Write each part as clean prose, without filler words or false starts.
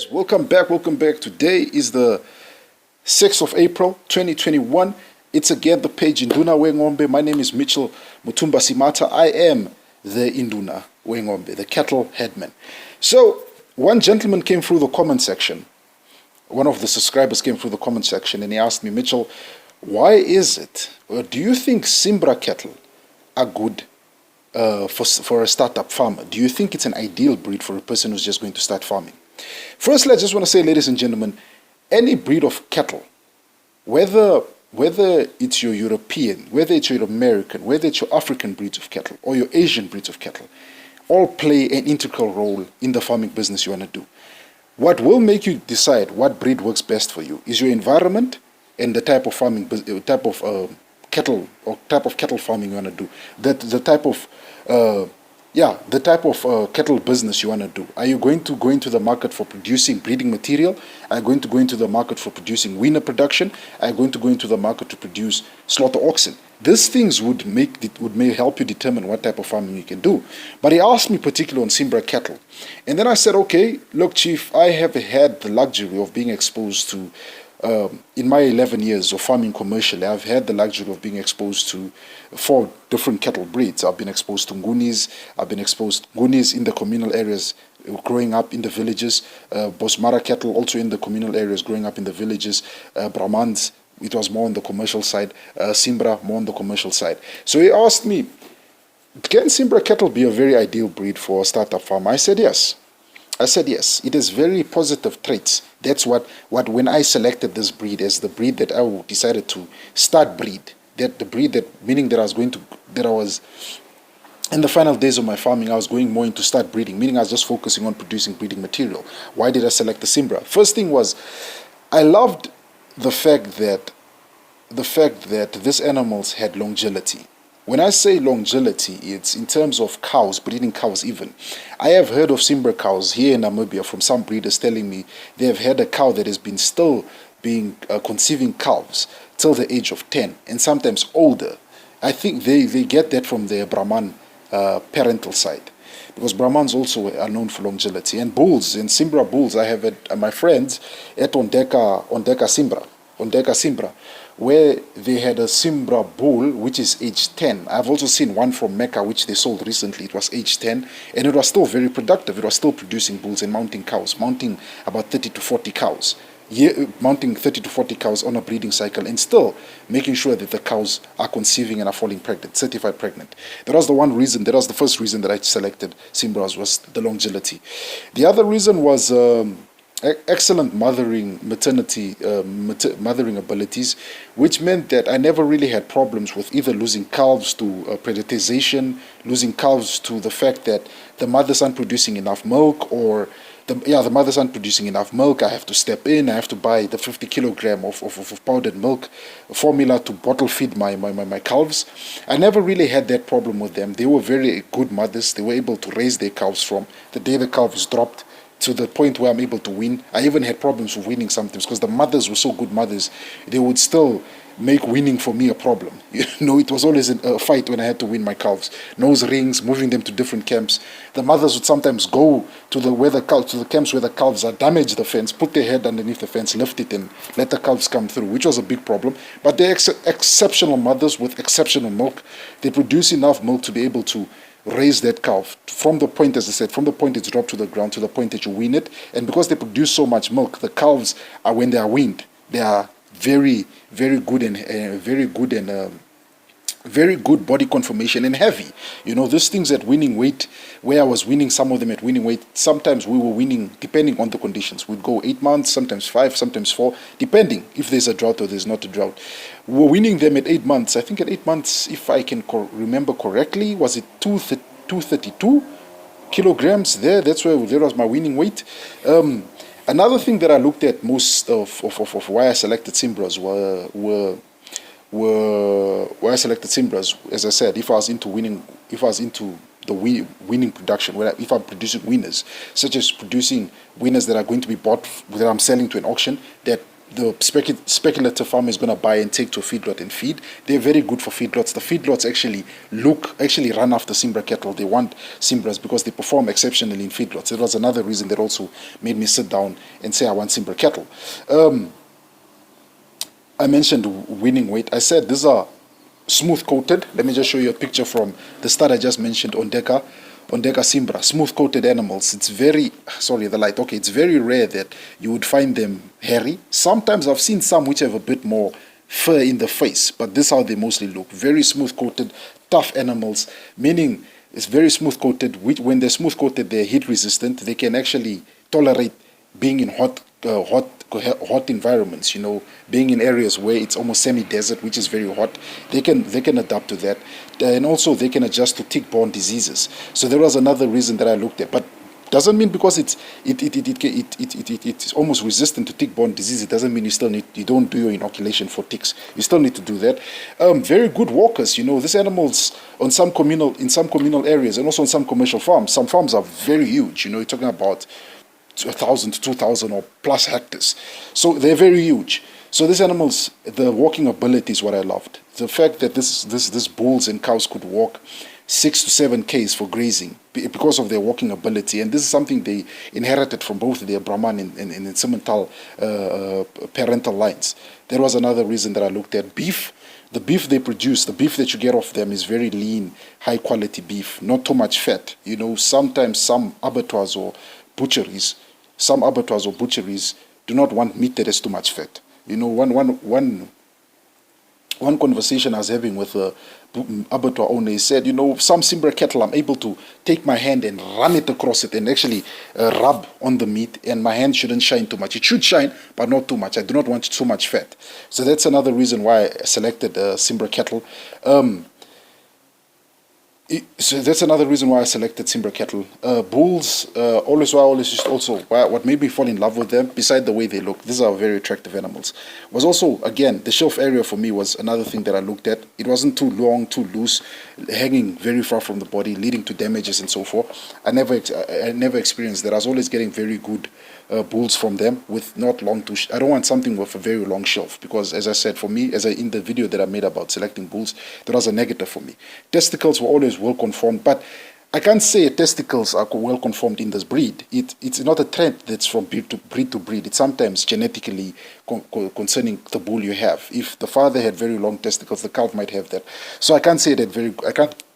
Welcome back. Today is the 6th of April, 2021. It's again the page Induna Wengombe. My name is Mitchell Mutumba Simata. I am the Induna Wengombe, the cattle headman. So, one gentleman came through the comment section. One of the subscribers came through the comment section and he asked me, Mitchell, why is it, or do you think Simbra cattle are good for a startup farmer? Do you think it's an ideal breed for a person who's just going to start farming? Firstly, I just want to say, ladies and gentlemen, any breed of cattle, whether it's your European, whether it's your American, whether it's your African breeds of cattle or your Asian breeds of cattle, all play an integral role in the farming business you want to do. What will make you decide what breed works best for you is your environment and the type of farming, cattle farming you want to do. The type of cattle business you want to do. Are you going to go into the market for producing breeding material? Are you going to go into the market for producing weaner production? Are you going to go into the market to produce slaughter oxen? These things would help you determine what type of farming you can do. But he asked me particularly on Simbra cattle. And then I said, okay, look, Chief, I have had the luxury of being exposed to, in my 11 years of farming commercially, I've had the luxury of being exposed to 4 different cattle breeds. I've been exposed to Ngunis, I've been exposed to Ngunis in the communal areas growing up in the villages, Bosmara cattle also in the communal areas growing up in the villages, Brahmans, it was more on the commercial side, Simbra more on the commercial side. So he asked me, can Simbra cattle be a very ideal breed for a startup farmer? I said yes. It has very positive traits. That's what when I selected this breed as the breed that I decided to start breed, that the breed meaning that I was in the final days of my farming, I was going more into start breeding, meaning I was just focusing on producing breeding material. Why did I select the Simbra? First thing was, I loved the fact that these animals had longevity. When I say longevity, it's in terms of cows, breeding cows even. I have heard of Simbra cows here in Namibia from some breeders telling me they have had a cow that has been still being conceiving calves till the age of 10 and sometimes older. I think they get that from their Brahman parental side, because Brahmans also are known for longevity. And bulls, and Simbra bulls, I have my friends at Ondeka Simbra, where they had a Simbra bull which is age 10. I've also seen one from Mecca which they sold recently. It was age 10 and it was still very productive. It was still producing bulls and mounting cows, mounting about 30 to 40 cows. Mounting 30 to 40 cows on a breeding cycle and still making sure that the cows are conceiving and are falling pregnant, certified pregnant. That was the first reason that I selected Simbras, was the longevity. The other reason was excellent mothering abilities, which meant that I never really had problems with either losing calves to predation, losing calves to the fact that the mothers aren't producing enough milk, or the mothers aren't producing enough milk. I have to step in. I have to buy the 50 kilogram of powdered milk formula to bottle feed my calves. I never really had that problem with them. They were very good mothers. They were able to raise their calves from the day the calves dropped to the point where I'm able to wean. I even had problems with weaning sometimes because the mothers were so good mothers. They would still make weaning for me a problem. It was always a fight when I had to wean my calves. Nose rings, moving them to different camps. The mothers would sometimes go to the camps where the calves are, damage the fence, put their head underneath the fence, lift it and let the calves come through, which was a big problem. But they're exceptional mothers with exceptional milk. They produce enough milk to be able to raise that calf from the point, as I said, from the point it's dropped to the ground to the point that you wean it. And because they produce so much milk, the calves are, when they are weaned, they are very, very good and very good body conformation and heavy. These things at weaning weight, where I was weaning some of them at weaning weight, sometimes we were weaning depending on the conditions. We'd go 8 months, sometimes 5, sometimes 4, depending if there's a drought or there's not a drought. We were weaning them at 8 months. I think at 8 months, if I can remember correctly, was it 232 kilograms there? There was my weaning weight. Another thing that I looked at most of why I selected Simbras why I selected Simbras, as I said, if I was into the weaning production, if I'm producing winners, such as producing winners that are going to be bought, that I'm selling to an auction, that the speculative farmer is going to buy and take to a feedlot and feed. They're very good for feedlots. The feedlots actually run after Simbra cattle. They want Simbras because they perform exceptionally in feedlots. It was another reason that also made me sit down and say I want Simbra cattle. I mentioned weaning weight. I said these are smooth coated. Let me just show you a picture from the stud I just mentioned, Ondeka Simbra, smooth coated animals. It's very, sorry, the light. Okay, it's very rare that you would find them hairy. Sometimes I've seen some which have a bit more fur in the face, but this is how they mostly look. Very smooth coated, tough animals, meaning it's very smooth coated. When they're smooth coated, they're heat resistant. They can actually tolerate being in hot environments, being in areas where it's almost semi-desert, which is very hot. They can adapt to that, and also they can adjust to tick-borne diseases. So there was another reason that I looked at, but doesn't mean because it's almost resistant to tick-borne disease, it doesn't mean you don't do your inoculation for ticks. You still need to do that. Very good walkers. These animals in some communal areas and also on some commercial farms. Some farms are very huge. You're talking about 1,000 to 2,000 or plus hectares. So they're very huge. So these animals, the walking ability is what I loved. The fact that this bulls and cows could walk 6 to 7 Ks for grazing because of their walking ability. And this is something they inherited from both their Brahman and Simmental parental lines. There was another reason that I looked at. Beef. The beef they produce, the beef that you get off them is very lean, high quality beef, not too much fat. Sometimes some abattoirs or butcheries do not want meat that has too much fat. One conversation I was having with a abattoir owner, he said, some Simbra cattle, I'm able to take my hand and run it across it and actually rub on the meat, and my hand shouldn't shine too much. It should shine, but not too much. I do not want too much fat. So that's another reason why I selected Simbra cattle. So that's another reason why I selected Simbra cattle. Bulls, what made me fall in love with them, beside the way they look, these are very attractive animals, was also, again, the shelf area for me was another thing that I looked at. It wasn't too long, too loose, hanging very far from the body, leading to damages and so forth. I never experienced that. I was always getting very good bulls from them with not long to I don't want something with a very long shelf, because as I said, for me, in the video that I made about selecting bulls, that was a negative for me. Testicles were always well conformed, but I can't say testicles are well conformed in this breed. It's not a trend that's from breed to breed. It's sometimes genetically concerning the bull you have. If the father had very long testicles, the calf might have that. So I can't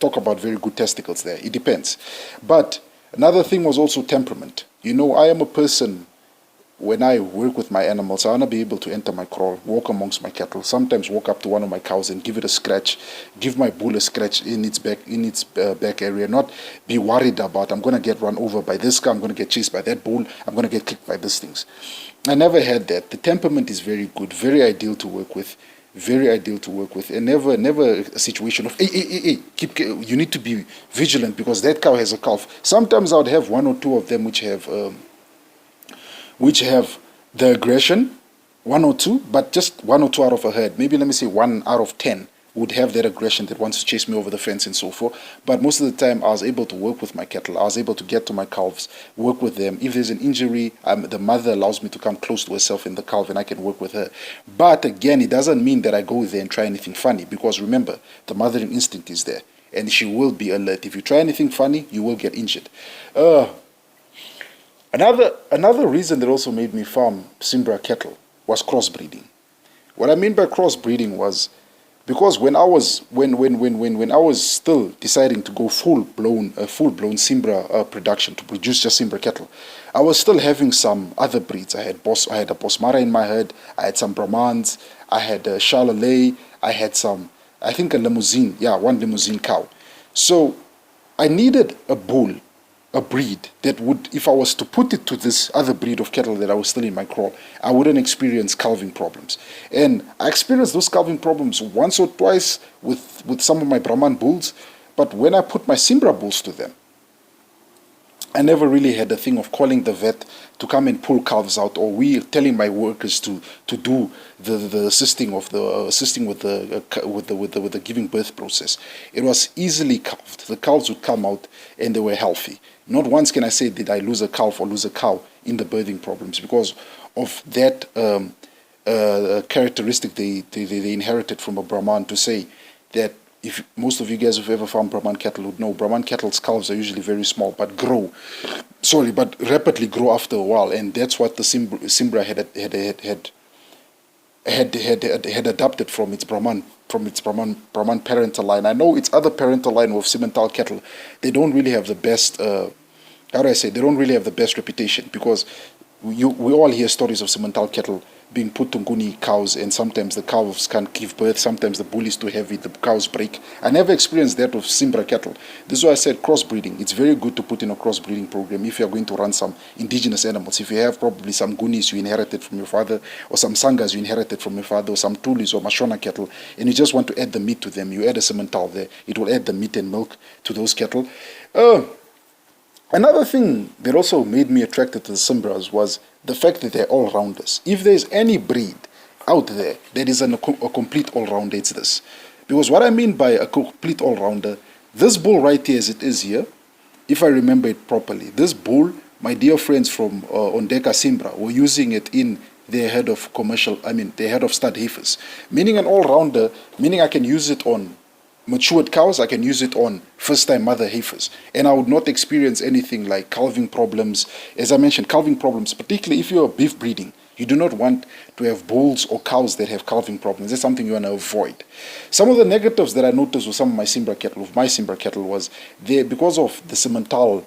talk about very good testicles there. It depends. But another thing was also temperament. I am a person, when I work with my animals, I want to be able to enter my kraal, walk amongst my cattle, sometimes walk up to one of my cows and give it a scratch, give my bull a scratch in its back area, not be worried about, I'm going to get run over by this guy, I'm going to get chased by that bull, I'm going to get kicked by these things. I never had that. The temperament is very good, very ideal to work with. And never a situation of hey, you need to be vigilant because that cow has a calf. Sometimes I would have one or two of them which have the aggression, one or two, but just one or two out of a herd. Maybe let me say 1 out of 10 would have that aggression that wants to chase me over the fence and so forth. But most of the time, I was able to work with my cattle. I was able to get to my calves, work with them. If there's an injury, the mother allows me to come close to herself in the calf and I can work with her. But again, it doesn't mean that I go there and try anything funny, because remember, the mothering instinct is there and she will be alert. If you try anything funny, you will get injured. Another reason that also made me farm Simbra cattle was crossbreeding. What I mean by crossbreeding was because when I was still deciding to go full blown Simbra production to produce just Simbra cattle, I was still having some other breeds. I had a Bosmara in my herd. I had some Brahmans. I had a Charolais. I had a limousine. Yeah, one limousine cow. So I needed a bull, a breed that would, if I was to put it to this other breed of cattle that I was still in my kraal, I wouldn't experience calving problems. And I experienced those calving problems once or twice with some of my Brahman bulls, but when I put my Simbra bulls to them, I never really had a thing of calling the vet to come and pull calves out, or telling my workers to do the assisting with the giving birth process. It was easily calved. The calves would come out and they were healthy. Not once can I say did I lose a calf or lose a cow in the birthing problems because of that characteristic they inherited from a Brahman, to say that, if most of you guys who've ever farmed Brahman cattle would know, Brahman cattle's calves are usually very small, but rapidly grow after a while, and that's what the Simbra had adopted from its Brahman parental line. I know its other parental line of Simmental cattle, they don't really have the best they don't really have the best reputation, because we all hear stories of Simmental cattle being put to Nguni cows, and sometimes the cows can't give birth, sometimes the bull is too heavy, the cows break. I never experienced that with Simbra cattle. This is why I said crossbreeding. It's very good to put in a crossbreeding program if you're going to run some indigenous animals. If you have probably some Gunis you inherited from your father, or some Sangas you inherited from your father, or some Tulis or Mashona cattle, and you just want to add the meat to them, you add a Simmental there. It will add the meat and milk to those cattle. Another thing that also made me attracted to the Simbras was the fact that they're all-rounders. If there's any breed out there that is a complete all-rounder, it's this. Because what I mean by a complete all-rounder, this bull right here as it is here, if I remember it properly, this bull, my dear friends from Ondeka Simbra were using it in their head of stud heifers. Meaning an all-rounder, meaning I can use it on matured cows, I can use it on first-time mother heifers, and I would not experience anything like calving problems. As I mentioned, calving problems, particularly if you're beef breeding, you do not want to have bulls or cows that have calving problems. That's something you want to avoid. Some of the negatives that I noticed with some of my Simbra cattle, was because of the Simmental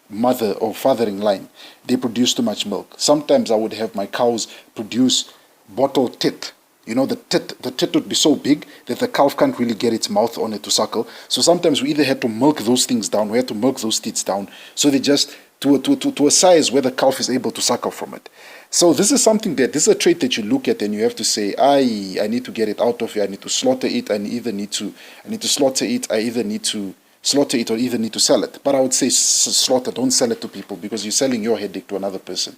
mother or fathering line, they produce too much milk. Sometimes I would have my cows produce bottle tit. You know, the tit would be so big that the calf can't really get its mouth on it to suckle. So sometimes we either had to milk those things down, we had to milk those tits down, so they just to a size where the calf is able to suckle from it. So this is a trait that you look at and you have to say, I need to get it out of here. I need to slaughter it. I either need to slaughter it. I either need to slaughter it or either need to sell it. But I would say slaughter. Don't sell it to people, because you're selling your headache to another person.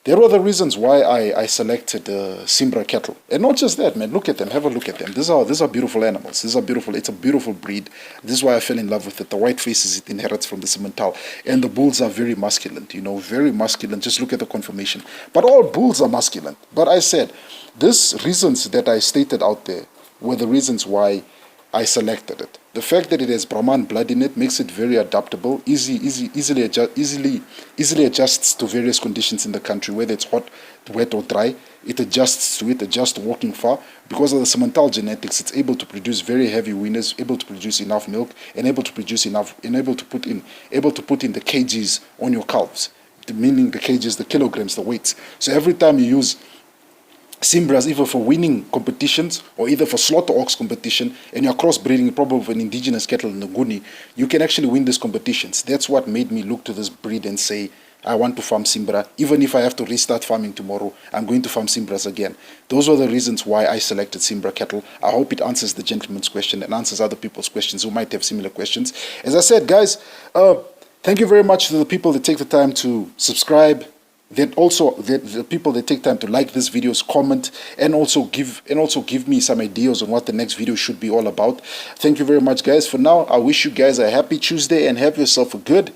There were the reasons why I selected Simbra cattle. And not just that, man. Look at them. Have a look at them. These are beautiful animals. These are beautiful. It's a beautiful breed. This is why I fell in love with it. The white faces it inherits from the Simmental. And the bulls are very masculine, very masculine. Just look at the conformation. But all bulls are masculine. But I said, these reasons that I stated out there were the reasons why I selected it. The fact that it has Brahman blood in it makes it very adaptable, easily adjusts to various conditions in the country, whether it's hot, wet or dry. It adjusts to it, adjusts to walking far. Because of the Simmental genetics, it's able to produce very heavy weaners, able to produce enough milk, and able to put in the kgs on your calves, meaning the kgs, the kilograms, the weights. So every time you use Simbras, either for weaning competitions or either for slaughter ox competition, and you're crossbreeding probably with an indigenous cattle in the Nguni, you can actually win these competitions. That's what made me look to this breed and say, I want to farm Simbra. Even if I have to restart farming tomorrow, I'm going to farm Simbras again. Those were the reasons why I selected Simbra cattle. I hope it answers the gentleman's question and answers other people's questions who might have similar questions. As I said, guys, thank you very much to the people that take the time to subscribe, the people that take time to like these videos, comment, and also give me some ideas on what the next video should be all about. Thank you very much, guys. For now, I wish you guys a happy Tuesday and have yourself a good